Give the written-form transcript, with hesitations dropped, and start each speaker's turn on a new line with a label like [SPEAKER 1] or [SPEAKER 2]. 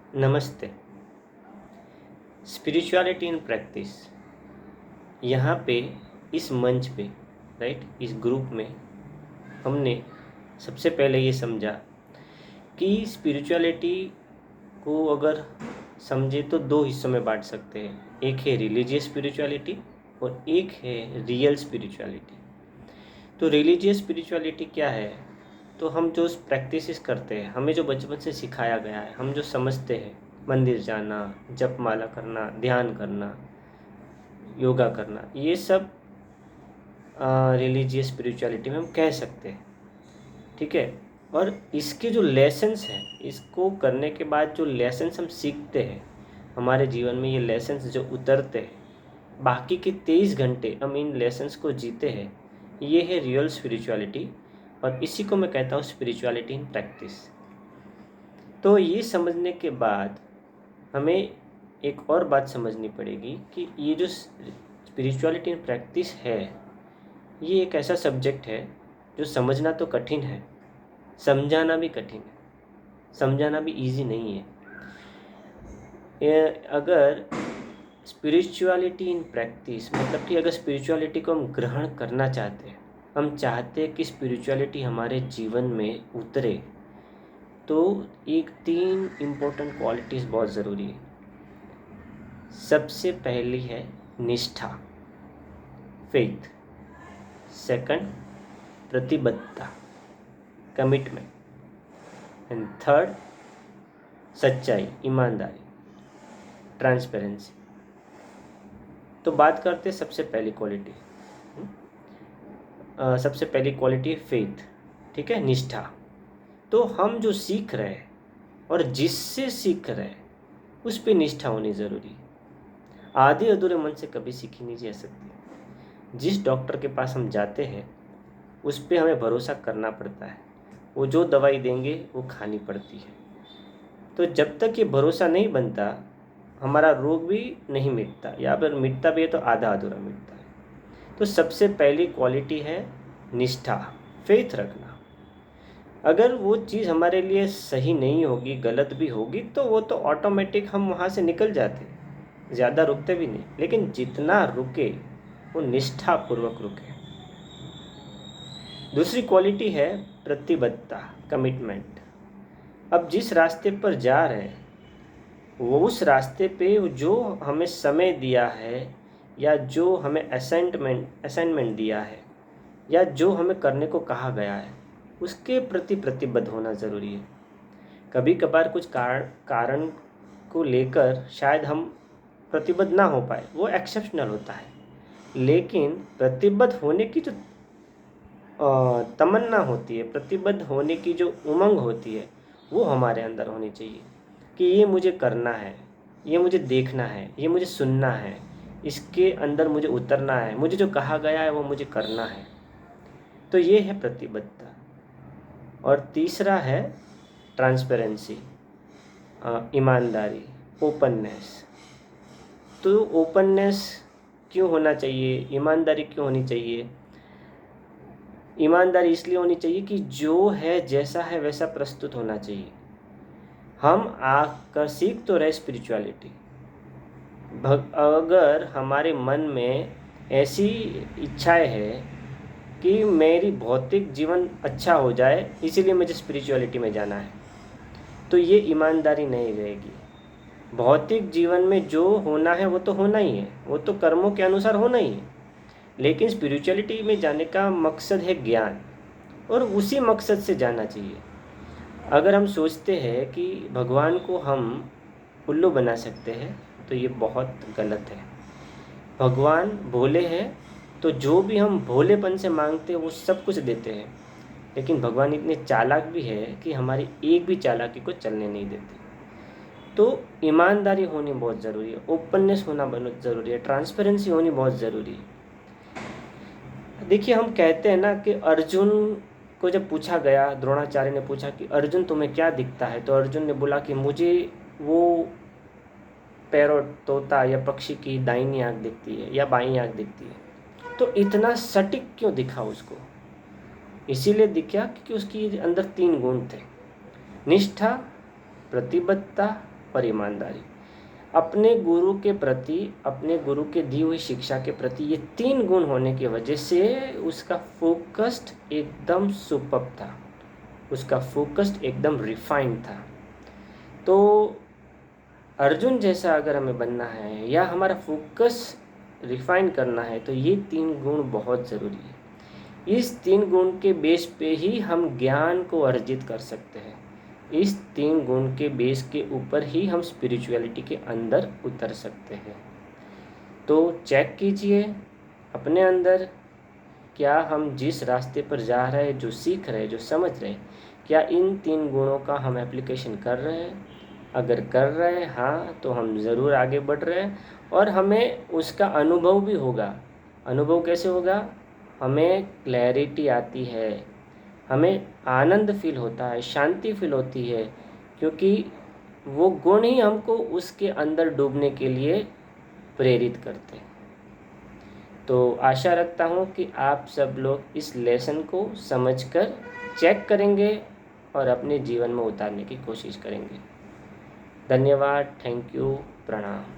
[SPEAKER 1] नमस्ते। Spirituality in practice, यहाँ पे इस मंच पे, राइट, इस ग्रुप में हमने सबसे पहले ये समझा कि स्पिरिचुअलिटी को अगर समझे तो दो हिस्सों में बांट सकते हैं। एक है रिलीजियस स्पिरिचुअलिटी और एक है रियल स्पिरिचुअलिटी। तो रिलीजियस स्पिरिचुअलिटी क्या है? तो हम जो प्रैक्टिसेस करते हैं, हमें जो बचपन से सिखाया गया है, हम जो समझते हैं, मंदिर जाना, जप माला करना, ध्यान करना, योगा करना, ये सब रिलीजियस स्पिरिचुअलिटी में हम कह सकते हैं। ठीक है। और इसके जो लेसन्स हैं, इसको करने के बाद जो लेसन्स हम सीखते हैं हमारे जीवन में, ये लेसन्स जो उतरते हैं, बाकी के 23 घंटे हम इन लेसन्स को जीते हैं, ये है रियल स्पिरिचुअलिटी। और इसी को मैं कहता हूँ स्पिरिचुअलिटी इन प्रैक्टिस। तो ये समझने के बाद हमें एक और बात समझनी पड़ेगी कि ये जो स्पिरिचुअलिटी इन प्रैक्टिस है, ये एक ऐसा सब्जेक्ट है जो समझना तो कठिन है, समझाना भी कठिन है। समझाना भी इजी नहीं है। अगर स्पिरिचुअलिटी इन प्रैक्टिस मतलब कि अगर स्पिरिचुअलिटी को हम ग्रहण करना चाहते हैं, हम चाहते हैं कि स्पिरिचुअलिटी हमारे जीवन में उतरे, तो एक 3 इम्पोर्टेंट क्वालिटीज़ बहुत ज़रूरी है। सबसे पहली है निष्ठा, फेथ। सेकंड, प्रतिबद्धता, कमिटमेंट। एंड थर्ड, सच्चाई, ईमानदारी, ट्रांसपेरेंसी। तो बात करते हैं सबसे पहली क्वालिटी। सबसे पहली क्वालिटी है फेथ। ठीक है, निष्ठा। तो हम जो सीख रहे हैं और जिससे सीख रहे हैं उस पर निष्ठा होनी ज़रूरी है। आधे अधूरे मन से कभी सीखी नहीं जा सकती। जिस डॉक्टर के पास हम जाते हैं उस पर हमें भरोसा करना पड़ता है, वो जो दवाई देंगे वो खानी पड़ती है। तो जब तक ये भरोसा नहीं बनता, हमारा रोग भी नहीं मिटता, या फिर मिटता भी है तो आधा अधूरा मिटता है। तो सबसे पहली क्वालिटी है निष्ठा, फेथ रखना। अगर वो चीज़ हमारे लिए सही नहीं होगी, गलत भी होगी, तो वो तो ऑटोमेटिक हम वहाँ से निकल जाते, ज़्यादा रुकते भी नहीं। लेकिन जितना रुके वो निष्ठापूर्वक रुके। दूसरी क्वालिटी है प्रतिबद्धता, कमिटमेंट। अब जिस रास्ते पर जा रहे हैं, वो उस रास्ते पे जो हमें समय दिया है, या जो हमें असाइनमेंट दिया है, या जो हमें करने को कहा गया है, उसके प्रति प्रतिबद्ध होना ज़रूरी है। कभी कभार कुछ कारण को लेकर शायद हम प्रतिबद्ध ना हो पाए, वो एक्सेप्शनल होता है। लेकिन प्रतिबद्ध होने की जो तमन्ना होती है, प्रतिबद्ध होने की जो उमंग होती है, वो हमारे अंदर होनी चाहिए कि ये मुझे करना है, ये मुझे देखना है, ये मुझे सुनना है, इसके अंदर मुझे उतरना है, मुझे जो कहा गया है वो मुझे करना है। तो ये है प्रतिबद्धता। और तीसरा है ट्रांसपेरेंसी, ईमानदारी, ओपननेस। तो ओपननेस क्यों होना चाहिए, ईमानदारी क्यों होनी चाहिए? ईमानदारी इसलिए होनी चाहिए कि जो है जैसा है वैसा प्रस्तुत होना चाहिए। हम आकर सीख तो रहे स्पिरिचुअलिटी, अगर हमारे मन में ऐसी इच्छाएं है कि मेरी भौतिक जीवन अच्छा हो जाए, इसीलिए मुझे स्पिरिचुअलिटी में जाना है, तो ये ईमानदारी नहीं रहेगी। भौतिक जीवन में जो होना है वो तो होना ही है, वो तो कर्मों के अनुसार होना ही है। लेकिन स्पिरिचुअलिटी में जाने का मकसद है ज्ञान, और उसी मकसद से जाना चाहिए। अगर हम सोचते हैं कि भगवान को हम उल्लू बना सकते हैं, तो ये बहुत गलत है। भगवान भोले हैं, तो जो भी हम भोलेपन से मांगते हैं वो सब कुछ देते हैं। लेकिन भगवान इतने चालाक भी है कि हमारी एक भी चालाकी को चलने नहीं देते। तो ईमानदारी होनी बहुत ज़रूरी है, ओपननेस होना बहुत ज़रूरी है, ट्रांसपेरेंसी होनी बहुत ज़रूरी है। देखिए, हम कहते हैं ना कि अर्जुन को जब पूछा गया, द्रोणाचार्य ने पूछा कि अर्जुन तुम्हें क्या दिखता है, तो अर्जुन ने बोला कि मुझे वो पैरोट, तोता या पक्षी की दाहिनी आँख दिखती है या बाईं आँख दिखती है। तो इतना सटीक क्यों दिखा उसको? इसीलिए दिखा क्योंकि उसके अंदर 3 गुण थे: निष्ठा, प्रतिबद्धता और ईमानदारी। अपने गुरु के प्रति, अपने गुरु के दी हुई शिक्षा के प्रति ये 3 गुण होने की वजह से उसका फोकस्ड एकदम सुपर्ब था, उसका फोकस्ड एकदम रिफाइंड था। तो अर्जुन जैसा अगर हमें बनना है या हमारा फोकस रिफाइन करना है तो ये 3 गुण बहुत ज़रूरी है। इस 3 गुण के बेस पे ही हम ज्ञान को अर्जित कर सकते हैं। इस 3 गुण के बेस के ऊपर ही हम स्पिरिचुअलिटी के अंदर उतर सकते हैं। तो चेक कीजिए अपने अंदर, क्या हम जिस रास्ते पर जा रहे हैं, जो सीख रहे हैं, जो समझ रहे हैं, क्या इन 3 गुणों का हम एप्लीकेशन कर रहे हैं? अगर कर रहे हैं हाँ, तो हम ज़रूर आगे बढ़ रहे हैं और हमें उसका अनुभव भी होगा। अनुभव कैसे होगा? हमें क्लैरिटी आती है, हमें आनंद फील होता है, शांति फील होती है, क्योंकि वो गुण ही हमको उसके अंदर डूबने के लिए प्रेरित करते हैं। तो आशा रखता हूँ कि आप सब लोग इस लेसन को समझकर चेक करेंगे और अपने जीवन में उतारने की कोशिश करेंगे। धन्यवाद, थैंक यू, प्रणाम।